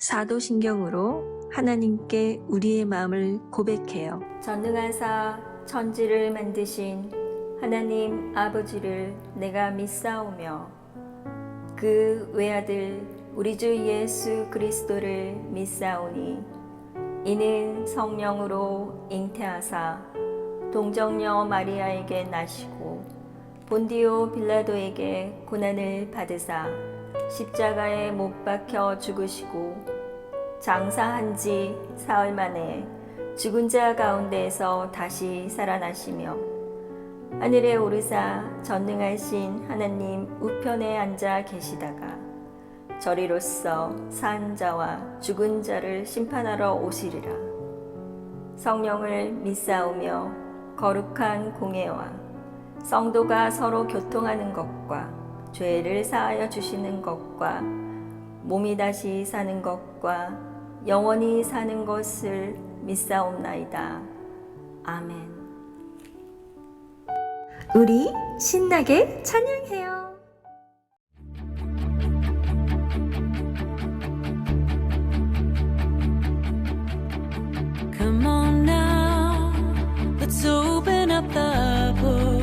사도신경으로 하나님께 우리의 마음을 고백해요. 전능하사 천지를 만드신 하나님 아버지를 내가 믿사오며 그 외아들 우리 주 예수 그리스도를 믿사오니 이는 성령으로 잉태하사 동정녀 마리아에게 나시고 본디오 빌라도에게 고난을 받으사 십자가에 못 박혀 죽으시고 장사한 지 사흘 만에 죽은 자 가운데에서 다시 살아나시며 하늘에 오르사 전능하신 하나님 우편에 앉아 계시다가 저리로서 산 자와 죽은 자를 심판하러 오시리라. 성령을 믿사오며 거룩한 공예와 성도가 서로 교통하는 것과 죄를 사하여 주시는 것과 몸이 다시 사는 것과 영원히 사는 것을 믿사옵나이다. 아멘. 우리 신나게 찬양해요. Come on now, let's open up the book.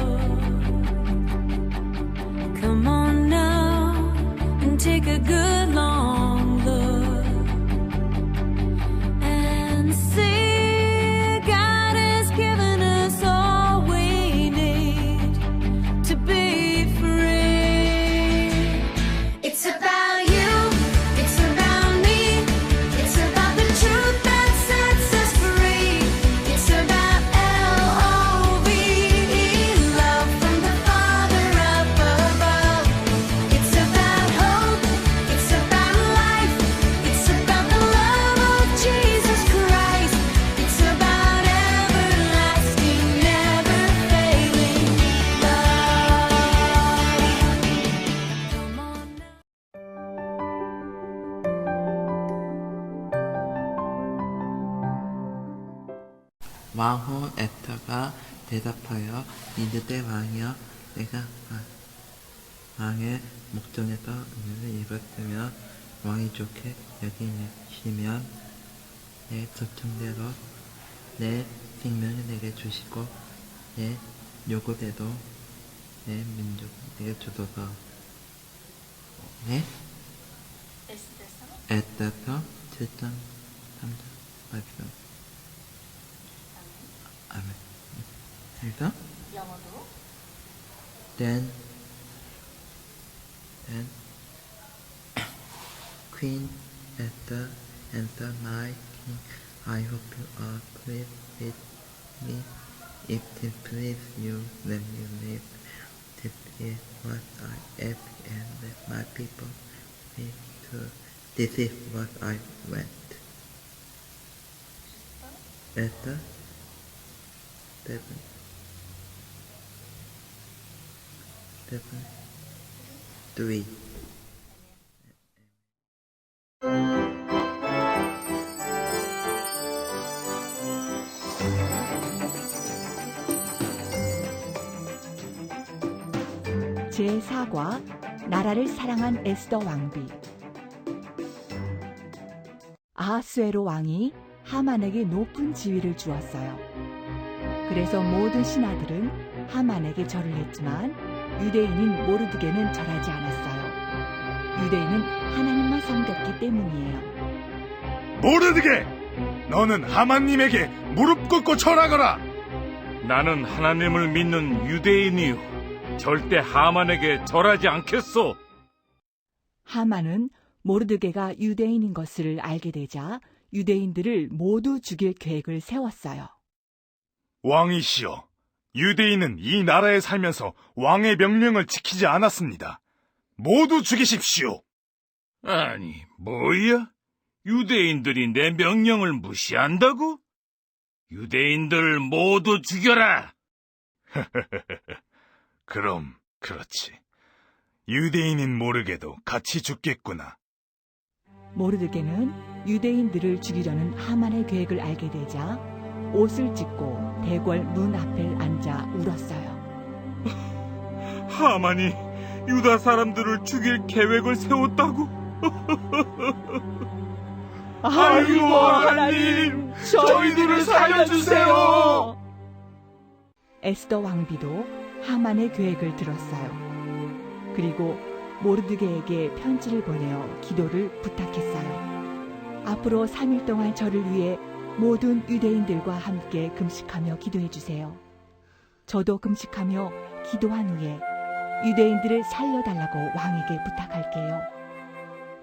Come on now and take a good long look and see God has given us all we need to be free. It's about you, it's about me, it's about the truth that sets us free. It's about L-O-V-E, love from the Father up above. It's about hope, it's about life, it's about the love of Jesus Christ. It's about everlasting, never failing love. Come on now. 왕후 에스더가 대답하여 이르되 왕이여 내가 왕의 목전에서 은혜를 입었으며 왕이 좋게 여기시면 내 초청대로 내 생명을 내게 주시고 내 요구대로 내 민족 내게 주소서. 네? 에스더서 7장 3절 말씀. 아멘. 그래서 영어로 then Queen Esther answered, my king, I hope you are pleased with me. If it please you, let me live. This is what I ask, and let my people be too. This is what I want. Esther 3. 제4과 나라를 사랑한 에스더 왕비. 아하수에로 왕이 하만에게 높은 지위를 주었어요. 그래서 모든 신하들은 하만에게 절을 했지만 유대인인 모르드게는 절하지 않았어요. 유대인은 하나님만 섬겼기 때문이에요. 모르드게! 너는 하만님에게 무릎 꿇고 절하거라! 나는 하나님을 믿는 유대인이요 절대 하만에게 절하지 않겠소. 하만은 모르드게가 유대인인 것을 알게 되자 유대인들을 모두 죽일 계획을 세웠어요. 왕이시여, 유대인은 이 나라에 살면서 왕의 명령을 지키지 않았습니다. 모두 죽이십시오. 아니, 뭐야? 유대인들이 내 명령을 무시한다고? 유대인들을 모두 죽여라! 그럼 그렇지. 유대인인 모르게도 같이 죽겠구나. 모르드게는 유대인들을 죽이려는 하만의 계획을 알게 되자 옷을 찢고 대궐 문 앞에 앉아 울었어요. 하만이 유다 사람들을 죽일 계획을 세웠다고? 아이고, 하나님, 저희들을 살려주세요. 에스더 왕비도 하만의 계획을 들었어요. 그리고 모르드게에게 편지를 보내어 기도를 부탁했어요. 앞으로 3일 동안 저를 위해 모든 유대인들과 함께 금식하며 기도해 주세요. 저도 금식하며 기도한 후에 유대인들을 살려달라고 왕에게 부탁할게요.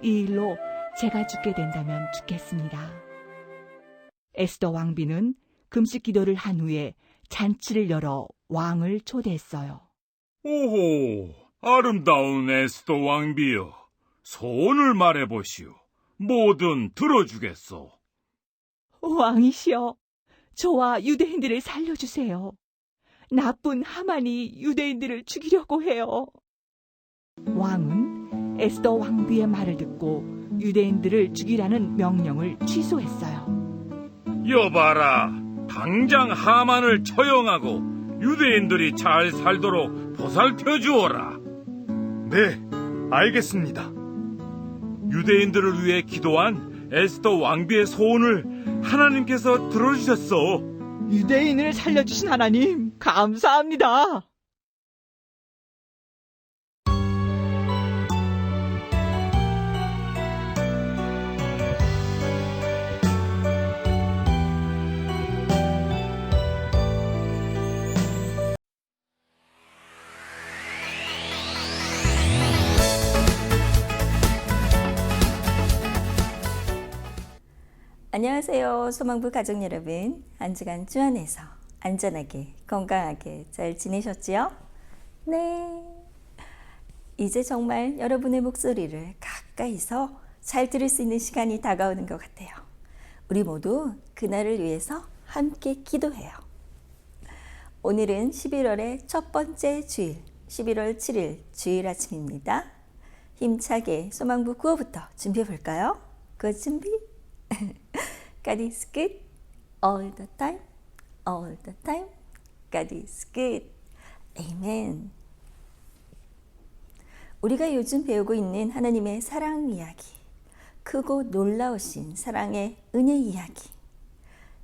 이 일로 제가 죽게 된다면 죽겠습니다. 에스더 왕비는 금식 기도를 한 후에 잔치를 열어 왕을 초대했어요. 오호, 아름다운 에스더 왕비여, 소원을 말해보시오. 뭐든 들어주겠소. 왕이시여, 저와 유대인들을 살려주세요. 나쁜 하만이 유대인들을 죽이려고 해요. 왕은 에스더 왕비의 말을 듣고 유대인들을 죽이라는 명령을 취소했어요. 여봐라, 당장 하만을 처형하고 유대인들이 잘 살도록 보살펴 주어라. 네, 알겠습니다. 유대인들을 위해 기도한 에스더 왕비의 소원을 하나님께서 들어주셨소. 유대인을 살려주신 하나님, 감사합니다. 안녕하세요. 소망부 가족 여러분. 한 주간 주 안에서 안전하게 건강하게 잘 지내셨지요? 네. 이제 정말 여러분의 목소리를 가까이서 잘 들을 수 있는 시간이 다가오는 것 같아요. 우리 모두 그날을 위해서 함께 기도해요. 오늘은 11월의 첫 번째 주일, 11월 7일 주일 아침입니다. 힘차게 소망부 구호부터 준비해 볼까요? 구호 준비. God is good all the time, all the time. God is good. Amen. 우리가 요즘 배우고 있는 하나님의 사랑 이야기, 크고 놀라우신 사랑의 은혜 이야기.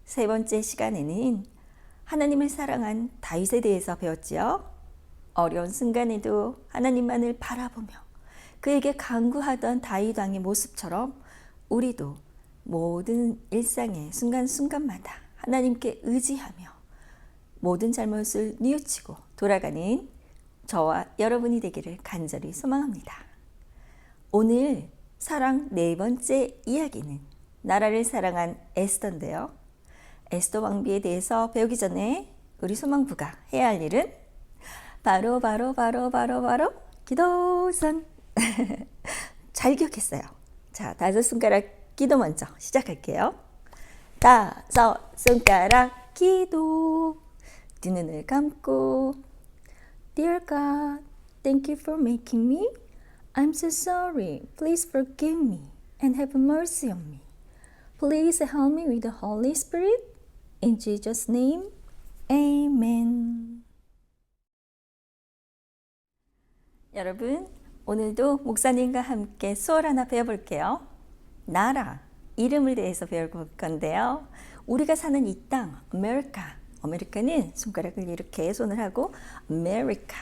세 번째 시간에는 하나님을 사랑한 다윗에 대해서 배웠지요. 어려운 순간에도 하나님만을 바라보며 그에게 간구하던 다윗 왕의 모습처럼 우리도 모든 일상의 순간순간마다 하나님께 의지하며 모든 잘못을 뉘우치고 돌아가는 저와 여러분이 되기를 간절히 소망합니다. 오늘 사랑 네 번째 이야기는 나라를 사랑한 에스더인데요. 에스더 왕비에 대해서 배우기 전에 우리 소망부가 해야 할 일은 바로 기도선. 잘 기억했어요. 자, 5손가락 기도 먼저 시작할게요. 5손가락 기도. 두 눈을 감고 Dear God, thank you for making me. I'm so sorry. Please forgive me and have mercy on me. Please help me with the Holy Spirit. In Jesus' name, Amen. 여러분, 오늘도 목사님과 함께 수월 하나 배워볼게요. 나라, 이름을 대해서 배울 건데요. 우리가 사는 이 땅, 아메리카는 손가락을 이렇게 손을 하고 아메리카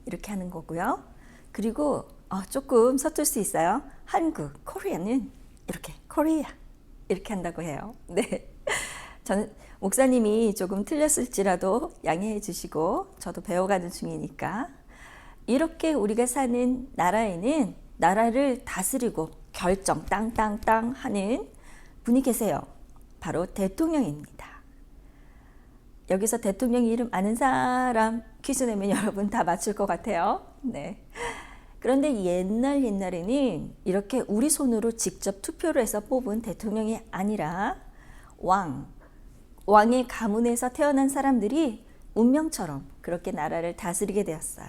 이렇게 하는 거고요. 그리고 조금 서툴 수 있어요. 한국, 코리아는 이렇게 코리아 이렇게 한다고 해요. 네, 저는 목사님이 조금 틀렸을지라도 양해해 주시고 저도 배워가는 중이니까 이렇게 우리가 사는 나라에는 나라를 다스리고 결정 땅땅땅 하는 분이 계세요. 바로 대통령입니다. 여기서 대통령 이름 아는 사람 퀴즈 내면 여러분 다 맞출 것 같아요. 네. 그런데 옛날에는 이렇게 우리 손으로 직접 투표를 해서 뽑은 대통령이 아니라 왕의 가문에서 태어난 사람들이 운명처럼 그렇게 나라를 다스리게 되었어요.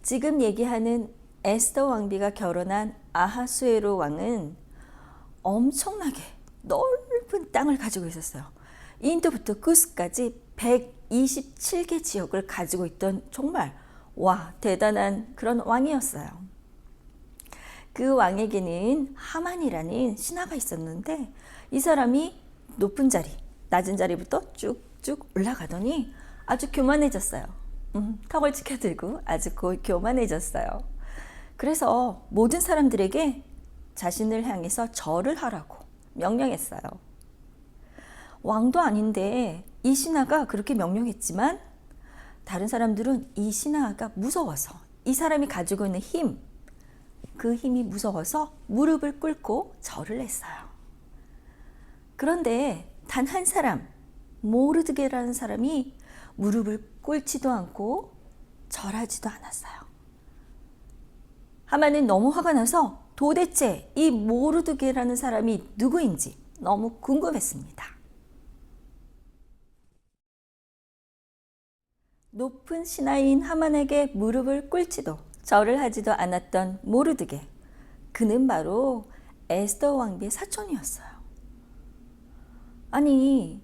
지금 얘기하는 에스더 왕비가 결혼한 아하수에로 왕은 엄청나게 넓은 땅을 가지고 있었어요. 인도부터 구스까지 127개 지역을 가지고 있던 정말 대단한 그런 왕이었어요. 그 왕에게는 하만이라는 신하가 있었는데 이 사람이 높은 자리, 낮은 자리부터 쭉쭉 올라가더니 아주 교만해졌어요. 턱을 치켜들고 아주 교만해졌어요. 그래서 모든 사람들에게 자신을 향해서 절을 하라고 명령했어요. 왕도 아닌데 이 신하가 그렇게 명령했지만 다른 사람들은 이 신하가 무서워서, 이 사람이 가지고 있는 힘, 그 힘이 무서워서 무릎을 꿇고 절을 했어요. 그런데 단 한 사람, 모르드게라는 사람이 무릎을 꿇지도 않고 절하지도 않았어요. 하만은 너무 화가 나서 도대체 이 모르드게라는 사람이 누구인지 너무 궁금했습니다. 높은 신하인 하만에게 무릎을 꿇지도 절을 하지도 않았던 모르드게, 그는 바로 에스더 왕비의 사촌이었어요. 아니,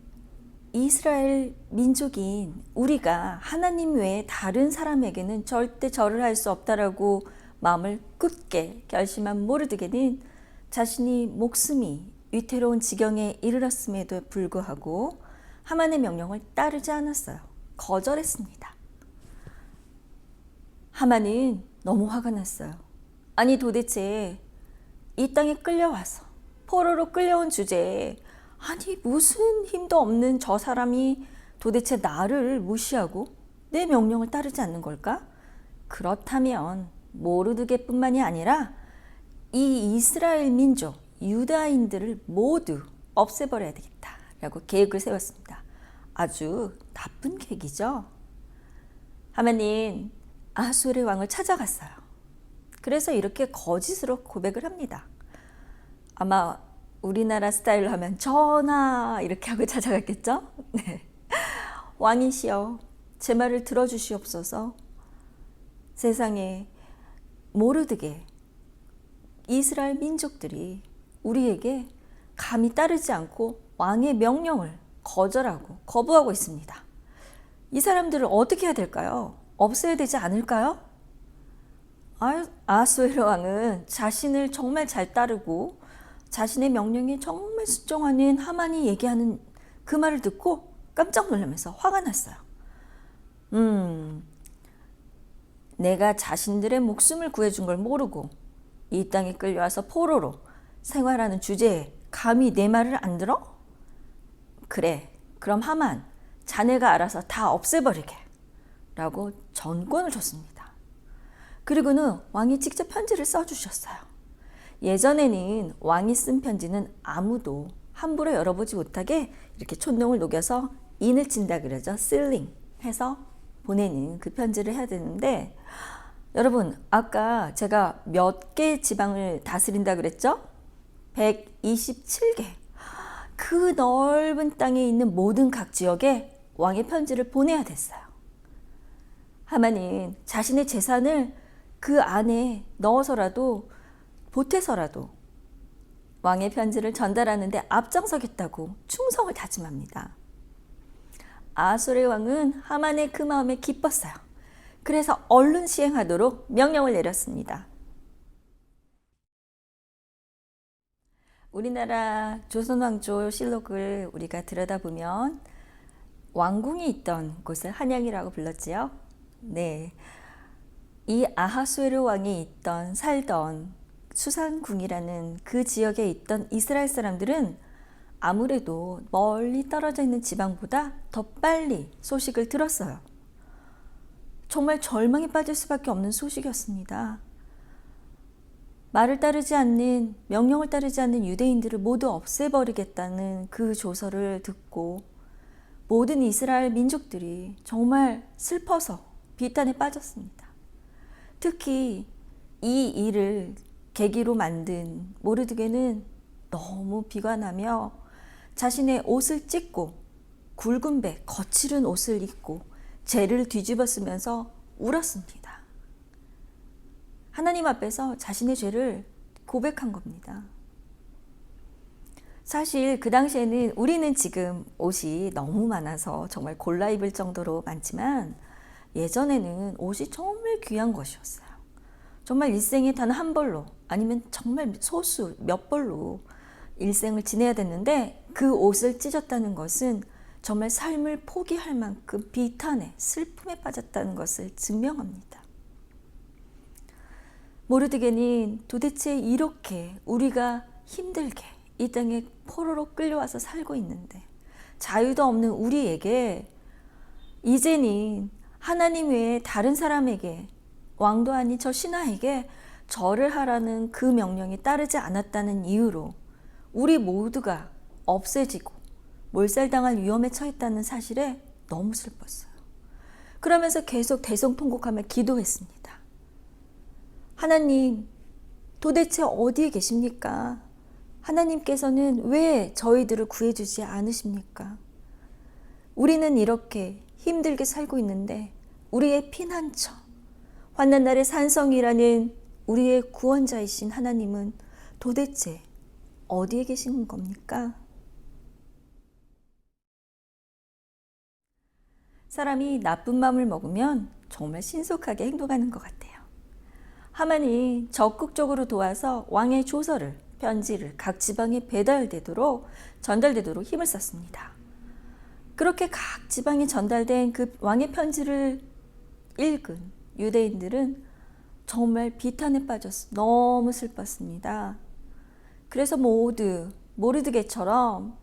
이스라엘 민족인 우리가 하나님 외에 다른 사람에게는 절대 절을 할 수 없다라고 마음을 굳게 결심한 모르드게는 자신이 목숨이 위태로운 지경에 이르렀음에도 불구하고 하만의 명령을 따르지 않았어요. 거절했습니다. 하만은 너무 화가 났어요. 아니, 도대체 이 땅에 끌려와서 포로로 끌려온 주제에 아니 무슨 힘도 없는 저 사람이 도대체 나를 무시하고 내 명령을 따르지 않는 걸까? 그렇다면 모르드게뿐만이 아니라 이 이스라엘 민족, 유다인들을 모두 없애버려야 되겠다라고 계획을 세웠습니다. 아주 나쁜 계획이죠. 하만은 아수르의 왕을 찾아갔어요. 그래서 이렇게 거짓으로 고백을 합니다. 아마 우리나라 스타일로 하면 전하 이렇게 하고 찾아갔겠죠? 네. 왕이시여, 제 말을 들어주시옵소서. 세상에 모르드게 이스라엘 민족들이 우리에게 감히 따르지 않고 왕의 명령을 거절하고 거부하고 있습니다. 이 사람들을 어떻게 해야 될까요? 없애야 되지 않을까요? 아하수에로 왕은 자신을 정말 잘 따르고 자신의 명령에 정말 순종하는 하만이 얘기하는 그 말을 듣고 깜짝 놀라면서 화가 났어요. 내가 자신들의 목숨을 구해준 걸 모르고 이 땅에 끌려와서 포로로 생활하는 주제에 감히 내 말을 안 들어? 그래, 그럼 하만, 자네가 알아서 다 없애버리게 라고 전권을 줬습니다. 그리고는 왕이 직접 편지를 써주셨어요. 예전에는 왕이 쓴 편지는 아무도 함부로 열어보지 못하게 이렇게 촛농을 녹여서 인을 친다 그러죠. 실링 해서 보내는 그 편지를 해야 되는데, 여러분 아까 제가 몇 개 지방을 다스린다 그랬죠? 127개. 그 넓은 땅에 있는 모든 각 지역에 왕의 편지를 보내야 됐어요. 하만은 자신의 재산을 그 안에 넣어서라도 보태서라도 왕의 편지를 전달하는데 앞장서겠다고 충성을 다짐합니다. 아수르의 왕은 하만의 그 마음에 기뻤어요. 그래서 얼른 시행하도록 명령을 내렸습니다. 우리나라 조선왕조 실록을 우리가 들여다보면 왕궁이 있던 곳을 한양이라고 불렀지요. 네, 이 아하수에로 왕이 살던 수산궁이라는 그 지역에 있던 이스라엘 사람들은 아무래도 멀리 떨어져 있는 지방보다 더 빨리 소식을 들었어요. 정말 절망에 빠질 수밖에 없는 소식이었습니다. 말을 따르지 않는, 명령을 따르지 않는 유대인들을 모두 없애버리겠다는 그 조서를 듣고 모든 이스라엘 민족들이 정말 슬퍼서 비탄에 빠졌습니다. 특히 이 일을 계기로 만든 모르드게는 너무 비관하며 자신의 옷을 찢고 굵은 배, 거칠은 옷을 입고 재를 뒤집어 쓰면서 울었습니다. 하나님 앞에서 자신의 죄를 고백한 겁니다. 사실 그 당시에는 우리는 지금 옷이 너무 많아서 정말 골라 입을 정도로 많지만 예전에는 옷이 정말 귀한 것이었어요. 정말 일생에 단 한 벌로 아니면 정말 소수 몇 벌로 일생을 지내야 됐는데 그 옷을 찢었다는 것은 정말 삶을 포기할 만큼 비탄에 슬픔에 빠졌다는 것을 증명합니다. 모르드게는 도대체 이렇게 우리가 힘들게 이 땅에 포로로 끌려와서 살고 있는데 자유도 없는 우리에게 이제는 하나님 외에 다른 사람에게 왕도 아닌 저 신하에게 절을 하라는 그 명령에 따르지 않았다는 이유로 우리 모두가 없애지고 몰살당할 위험에 처했다는 사실에 너무 슬펐어요. 그러면서 계속 대성통곡하며 기도했습니다. 하나님, 도대체 어디에 계십니까? 하나님께서는 왜 저희들을 구해주지 않으십니까? 우리는 이렇게 힘들게 살고 있는데 우리의 피난처, 환난 날의 산성이라는 우리의 구원자이신 하나님은 도대체 어디에 계신 겁니까? 사람이 나쁜 마음을 먹으면 정말 신속하게 행동하는 것 같아요. 하만이 적극적으로 도와서 왕의 조서를, 편지를 각 지방에 전달되도록 힘을 썼습니다. 그렇게 각 지방에 전달된 그 왕의 편지를 읽은 유대인들은 정말 비탄에 빠져서 너무 슬펐습니다. 그래서 모두 모르드게처럼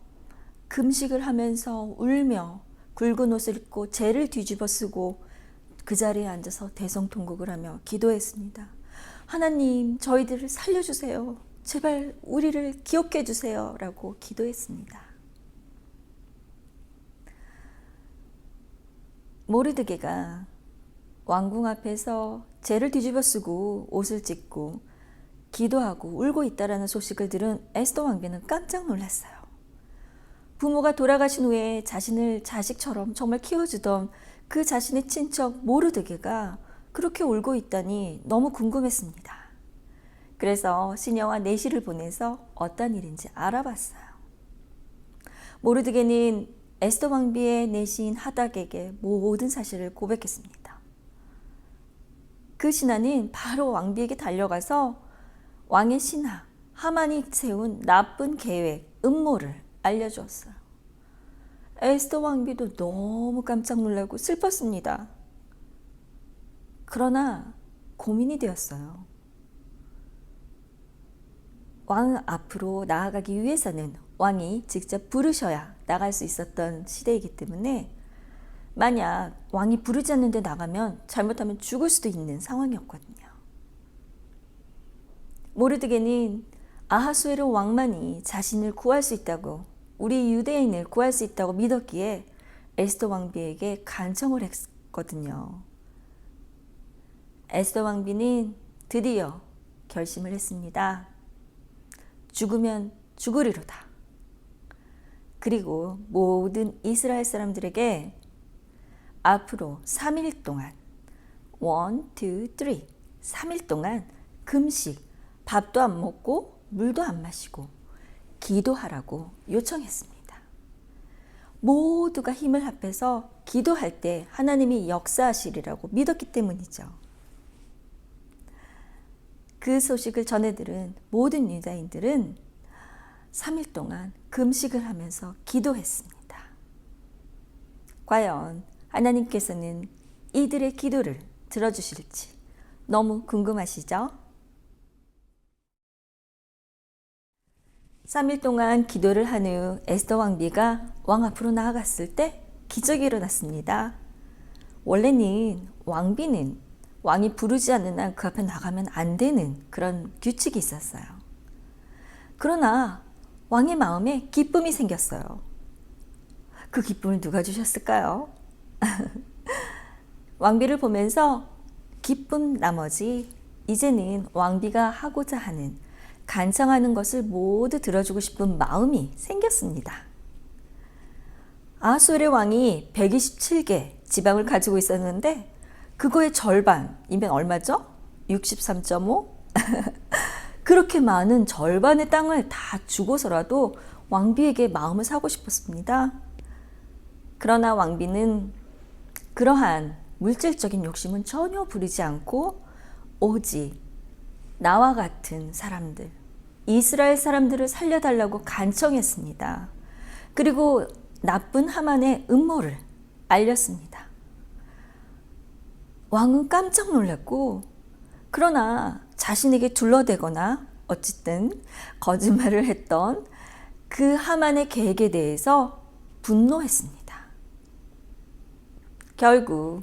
금식을 하면서 울며 굵은 옷을 입고 재를 뒤집어 쓰고 그 자리에 앉아서 대성통곡을 하며 기도했습니다. 하나님, 저희들을 살려주세요. 제발 우리를 기억해 주세요. 라고 기도했습니다. 모르드게가 왕궁 앞에서 재를 뒤집어 쓰고 옷을 찢고 기도하고 울고 있다라는 소식을 들은 에스더 왕비는 깜짝 놀랐어요. 부모가 돌아가신 후에 자신을 자식처럼 정말 키워주던 그 자신의 친척 모르드게가 그렇게 울고 있다니 너무 궁금했습니다. 그래서 시녀와 내시를 보내서 어떤 일인지 알아봤어요. 모르드게는 에스더 왕비의 내시인 하닥에게 모든 사실을 고백했습니다. 그 신하는 바로 왕비에게 달려가서 왕의 신하 하만이 세운 나쁜 계획, 음모를 알려주었어요. 에스더 왕비도 너무 깜짝 놀라고 슬펐습니다. 그러나 고민이 되었어요. 왕 앞으로 나아가기 위해서는 왕이 직접 부르셔야 나갈 수 있었던 시대이기 때문에 만약 왕이 부르지 않는데 나가면 잘못하면 죽을 수도 있는 상황이었거든요. 모르드게는 아하수에로 왕만이 자신을 구할 수 있다고, 우리 유대인을 구할 수 있다고 믿었기에 에스더 왕비에게 간청을 했거든요. 에스더 왕비는 드디어 결심을 했습니다. 죽으면 죽으리로다. 그리고 모든 이스라엘 사람들에게 앞으로 3일 동안 1, 2, 3 3일 동안 금식, 밥도 안 먹고 물도 안 마시고 기도하라고 요청했습니다. 모두가 힘을 합해서 기도할 때 하나님이 역사하시리라고 믿었기 때문이죠. 그 소식을 전해들은 모든 유다인들은 3일 동안 금식을 하면서 기도했습니다. 과연 하나님께서는 이들의 기도를 들어주실지 너무 궁금하시죠? 3일 동안 기도를 한 후 에스더 왕비가 왕 앞으로 나아갔을 때 기적이 일어났습니다. 원래는 왕비는 왕이 부르지 않는 한 그 앞에 나가면 안 되는 그런 규칙이 있었어요. 그러나 왕의 마음에 기쁨이 생겼어요. 그 기쁨을 누가 주셨을까요? 왕비를 보면서 기쁨 나머지 이제는 왕비가 하고자 하는, 간청하는 것을 모두 들어주고 싶은 마음이 생겼습니다. 아하수에르 왕이 127개 지방을 가지고 있었는데 그거의 절반이면 얼마죠? 63.5? 그렇게 많은 절반의 땅을 다 주고서라도 왕비에게 마음을 사고 싶었습니다. 그러나 왕비는 그러한 물질적인 욕심은 전혀 부리지 않고 오직 나와 같은 사람들, 이스라엘 사람들을 살려달라고 간청했습니다. 그리고 나쁜 하만의 음모를 알렸습니다. 왕은 깜짝 놀랐고, 그러나 자신에게 둘러대거나 어쨌든 거짓말을 했던 그 하만의 계획에 대해서 분노했습니다. 결국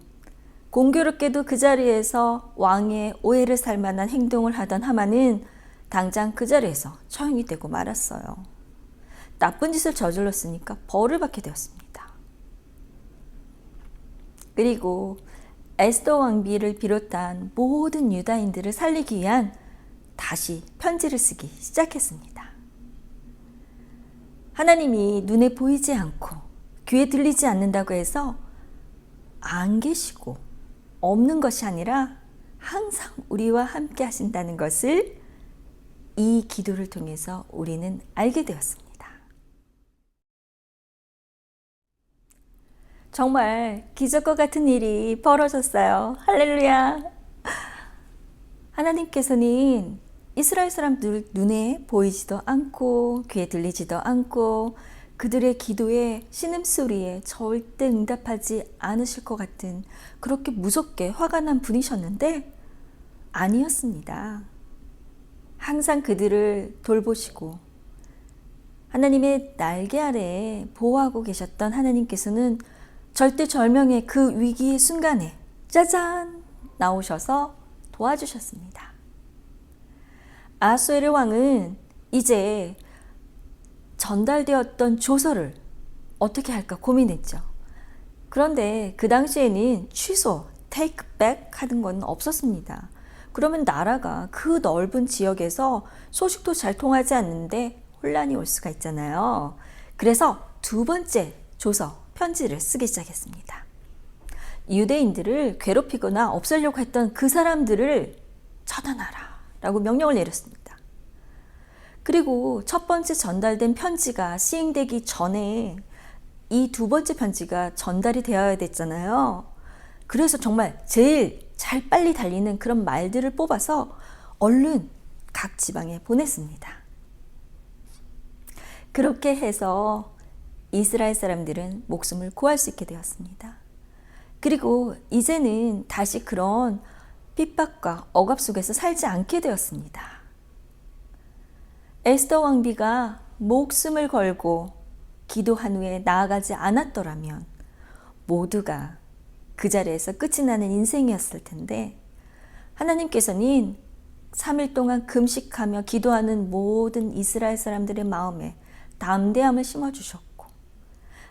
공교롭게도 그 자리에서 왕의 오해를 살 만한 행동을 하던 하만은 당장 그 자리에서 처형이 되고 말았어요. 나쁜 짓을 저질렀으니까 벌을 받게 되었습니다. 그리고 에스더 왕비를 비롯한 모든 유다인들을 살리기 위한 다시 편지를 쓰기 시작했습니다. 하나님이 눈에 보이지 않고 귀에 들리지 않는다고 해서 안 계시고 없는 것이 아니라 항상 우리와 함께 하신다는 것을 이 기도를 통해서 우리는 알게 되었습니다. 정말 기적과 같은 일이 벌어졌어요. 할렐루야! 하나님께서는 이스라엘 사람들 눈에 보이지도 않고 귀에 들리지도 않고 그들의 기도에 신음소리에 절대 응답하지 않으실 것 같은 그렇게 무섭게 화가 난 분이셨는데 아니었습니다. 항상 그들을 돌보시고 하나님의 날개 아래에 보호하고 계셨던 하나님께서는 절대절명의 그 위기의 순간에 짜잔 나오셔서 도와주셨습니다. 아하수에르 왕은 이제 전달되었던 조서를 어떻게 할까 고민했죠. 그런데 그 당시에는 취소, take back 하는 건 없었습니다. 그러면 나라가 그 넓은 지역에서 소식도 잘 통하지 않는데 혼란이 올 수가 있잖아요. 그래서 두 번째 조서, 편지를 쓰기 시작했습니다. 유대인들을 괴롭히거나 없애려고 했던 그 사람들을 처단하라 라고 명령을 내렸습니다. 그리고 첫 번째 전달된 편지가 시행되기 전에 이 두 번째 편지가 전달이 되어야 됐잖아요. 그래서 정말 제일 잘 빨리 달리는 그런 말들을 뽑아서 얼른 각 지방에 보냈습니다. 그렇게 해서 이스라엘 사람들은 목숨을 구할 수 있게 되었습니다. 그리고 이제는 다시 그런 핍박과 억압 속에서 살지 않게 되었습니다. 에스더 왕비가 목숨을 걸고 기도한 후에 나아가지 않았더라면 모두가 그 자리에서 끝이 나는 인생이었을 텐데 하나님께서는 3일 동안 금식하며 기도하는 모든 이스라엘 사람들의 마음에 담대함을 심어주셨고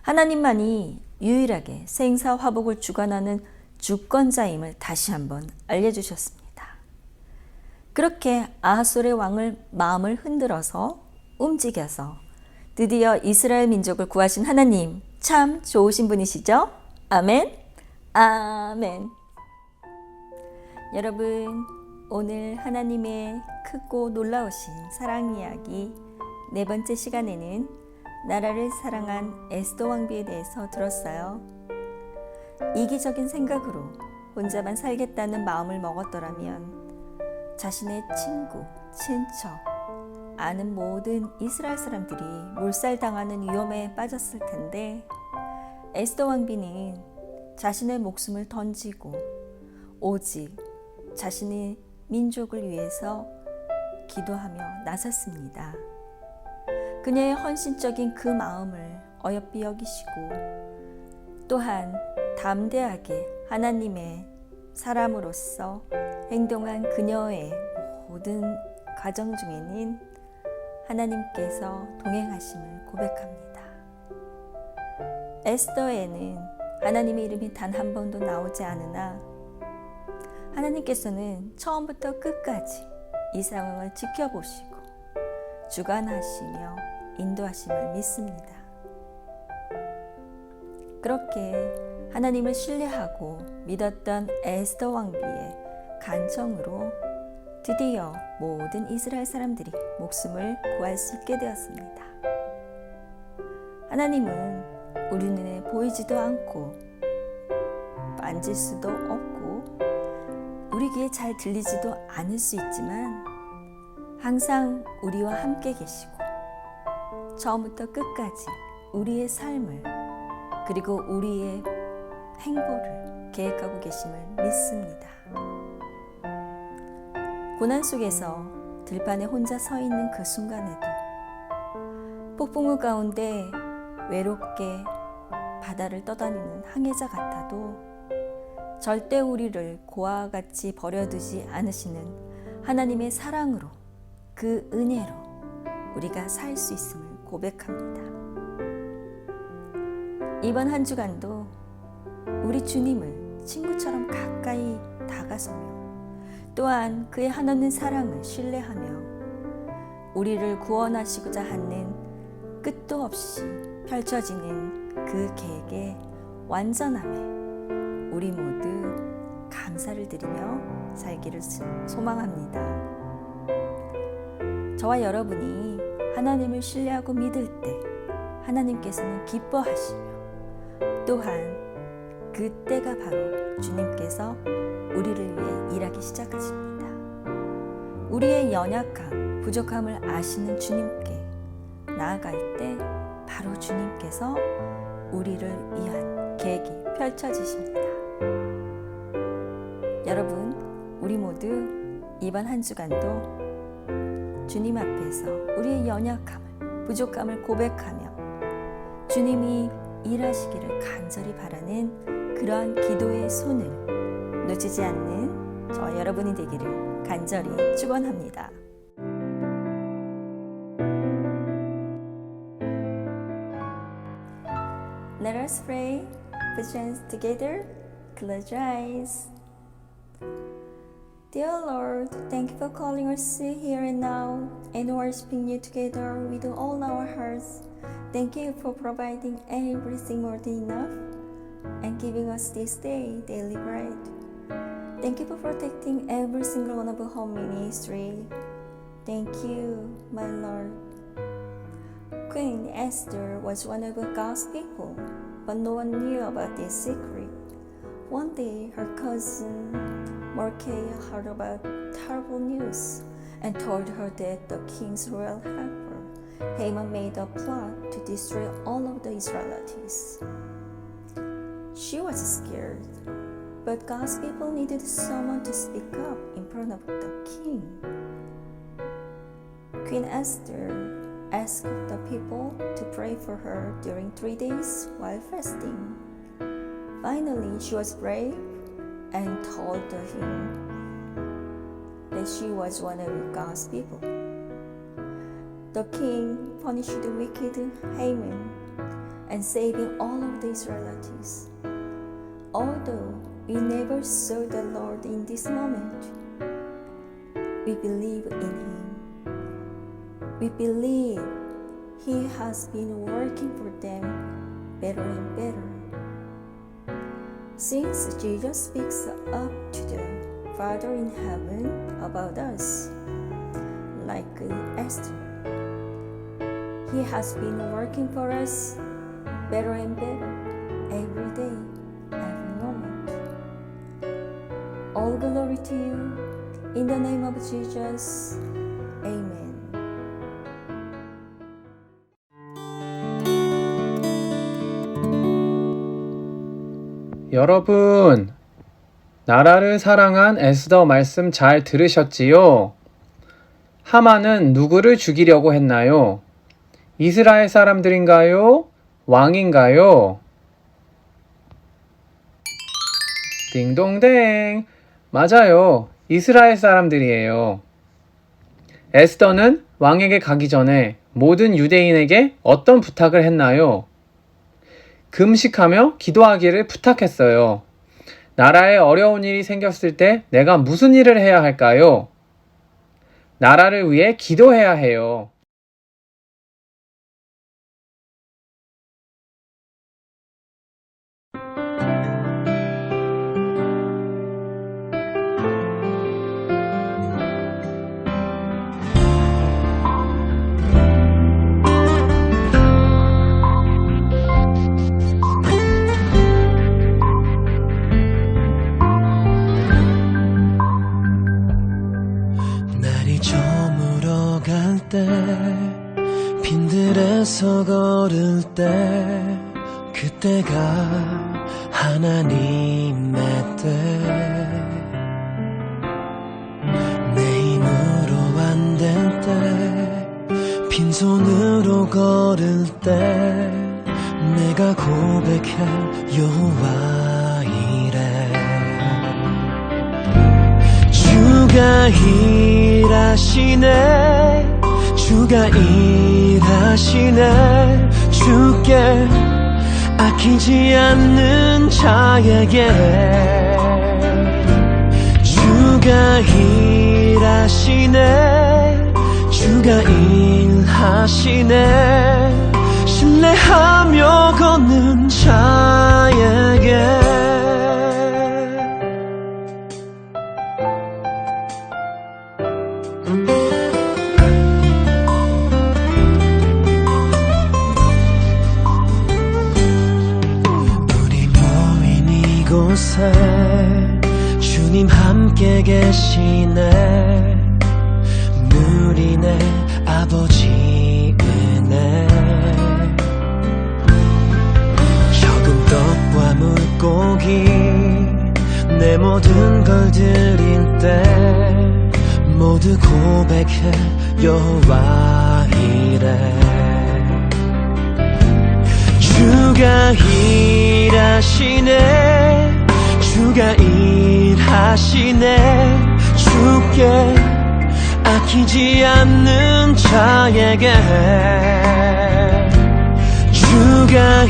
하나님만이 유일하게 생사화복을 주관하는 주권자임을 다시 한번 알려주셨습니다. 그렇게 아하솔의 왕을 마음을 흔들어서 움직여서 드디어 이스라엘 민족을 구하신 하나님 참 좋으신 분이시죠? 아멘, 아멘. 여러분, 오늘 하나님의 크고 놀라우신 사랑 이야기 네 번째 시간에는 나라를 사랑한 에스더 왕비에 대해서 들었어요. 이기적인 생각으로 혼자만 살겠다는 마음을 먹었더라면 자신의 친구, 친척, 아는 모든 이스라엘 사람들이 몰살당하는 위험에 빠졌을 텐데 에스더 왕비는 자신의 목숨을 던지고 오직 자신의 민족을 위해서 기도하며 나섰습니다. 그녀의 헌신적인 그 마음을 어여삐 여기시고 또한 담대하게 하나님의 사람으로서 행동한 그녀의 모든 과정 중에는 하나님께서 동행하심을 고백합니다. 에스더에는 하나님의 이름이 단 한 번도 나오지 않으나 하나님께서는 처음부터 끝까지 이 상황을 지켜보시고 주관하시며 인도하심을 믿습니다. 그렇게 하나님을 신뢰하고 믿었던 에스더 왕비의 간청으로 드디어 모든 이스라엘 사람들이 목숨을 구할 수 있게 되었습니다. 하나님은 우리 눈에 보이지도 않고 만질 수도 없고 우리 귀에 잘 들리지도 않을 수 있지만 항상 우리와 함께 계시고 처음부터 끝까지 우리의 삶을 그리고 우리의 행보를 계획하고 계심을 믿습니다. 고난 속에서 들판에 혼자 서 있는 그 순간에도 폭풍우 가운데 외롭게 바다를 떠다니는 항해자 같아도 절대 우리를 고아와 같이 버려두지 않으시는 하나님의 사랑으로 그 은혜로 우리가 살 수 있음을 고백합니다. 이번 한 주간도 우리 주님을 친구처럼 가까이 다가서며 또한 그의 한없는 사랑을 신뢰하며 우리를 구원하시고자 하는 끝도 없이 펼쳐지는 그 계획의 완전함에 우리 모두 감사를 드리며 살기를 소망합니다. 저와 여러분이 하나님을 신뢰하고 믿을 때 하나님께서는 기뻐하시며 또한 그때가 바로 주님께서 우리를 위해 일하기 시작하십니다. 우리의 연약함, 부족함을 아시는 주님께 나아갈 때 바로 주님께서 우리를 위한 계획이 펼쳐지십니다. 여러분, 우리 모두 이번 한 주간도 주님 앞에서 우리의 연약함을, 부족함을 고백하며 주님이 일하시기를 간절히 바라는 그러한 기도의 손을 놓치지 않는 저와 여러분이 되기를 간절히 축원합니다. Let us pray. Put your hands together. Close your eyes. Dear Lord, thank you for calling us here and now and worshiping you together with all our hearts. Thank you for providing everything more than enough and giving us this day daily bread. Thank you for protecting every single one of our home ministry. Thank you, my Lord. Queen Esther was one of God's people, but no one knew about this secret. One day, her cousin Mordecai heard about terrible news and told her that the king's royal helper, Haman, made a plot to destroy all of the Israelites. She was scared, but God's people needed someone to speak up in front of the king. Queen Esther asked the people to pray for her during 3 days while fasting. Finally, she was brave and told him that she was one of God's people. The king punished the wicked Haman and saving all of the Israelites. Although we never saw the Lord in this moment, we believe in Him. We believe He has been working for them better and better. Since Jesus speaks up to the Father in heaven about us, like Esther, He has been working for us better and better every day, every moment. All glory to you, in the name of Jesus, Amen. 여러분, 나라를 사랑한 에스더 말씀 잘 들으셨지요? 하만은 누구를 죽이려고 했나요? 이스라엘 사람들인가요? 왕인가요? 딩동댕! 맞아요. 이스라엘 사람들이에요. 에스더는 왕에게 가기 전에 모든 유대인에게 어떤 부탁을 했나요? 금식하며 기도하기를 부탁했어요. 나라에 어려운 일이 생겼을 때 내가 무슨 일을 해야 할까요? 나라를 위해 기도해야 해요. 날이 저물어 때 빈들에서 걸을 때 그때가 하나님의 때 내 힘으로 안 될 때 빈손으로 걸을 때 내가 고백해 여호와 이래 주가 일하시네 주가 일하시네 주께 아끼지 않는 자에게 주가 일하시네 주가 일하시네 신뢰하며 걷는 자에게 우리 모인 이곳에 주님 함께 계시네 누리네 아버지 은혜 적은 떡과 물고기 내 모든 걸 드릴 때 모두 고백해 여호와 이래 주가 일하시네 주가 일하시네 주께 아끼지 않는 자에게 주가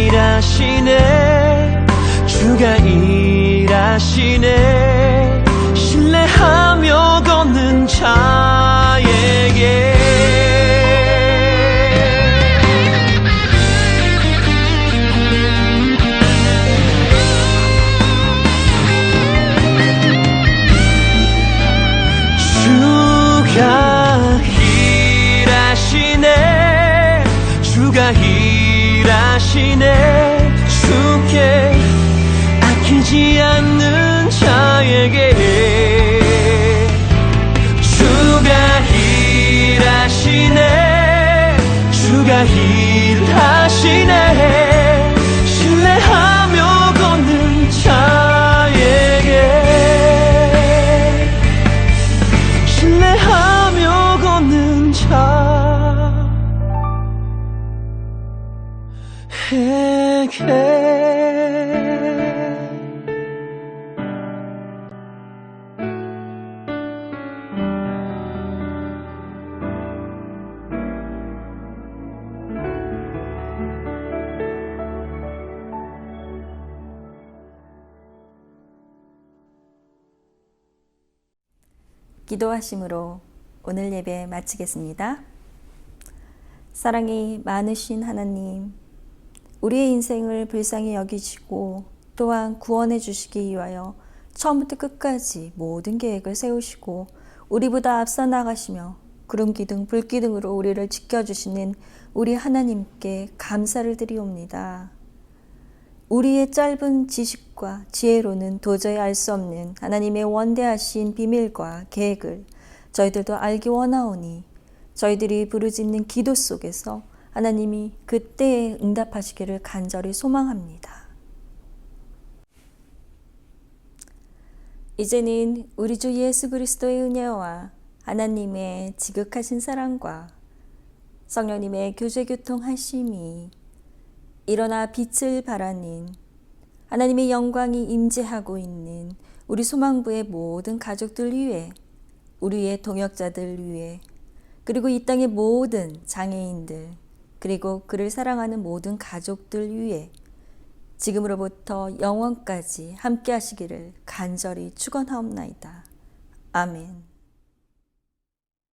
일하시네 주가 일하시네 신뢰하며 걷는 자에게 주가 일하시네 주가 일하시네 주께 아끼지 않는 자에게 주가 일하시네 주가 일하시네 신뢰하며 걷는 자에게 신뢰하며 걷는 자에게 기도하심으로 오늘 예배 마치겠습니다. 사랑이 많으신 하나님, 우리의 인생을 불쌍히 여기시고 또한 구원해 주시기 위하여 처음부터 끝까지 모든 계획을 세우시고 우리보다 앞서 나가시며 구름기둥 불기둥으로 우리를 지켜주시는 우리 하나님께 감사를 드리옵니다. 우리의 짧은 지식과 지혜로는 도저히 알 수 없는 하나님의 원대하신 비밀과 계획을 저희들도 알기 원하오니 저희들이 부르짖는 기도 속에서 하나님이 그때에 응답하시기를 간절히 소망합니다. 이제는 우리 주 예수 그리스도의 은혜와 하나님의 지극하신 사랑과 성령님의 교제교통하심이 일어나 빛을 발하는 하나님의 영광이 임재하고 있는 우리 소망부의 모든 가족들 위해 우리의 동역자들 위해 그리고 이 땅의 모든 장애인들 그리고 그를 사랑하는 모든 가족들 위해 지금으로부터 영원까지 함께 하시기를 간절히 축원하옵나이다. 아멘.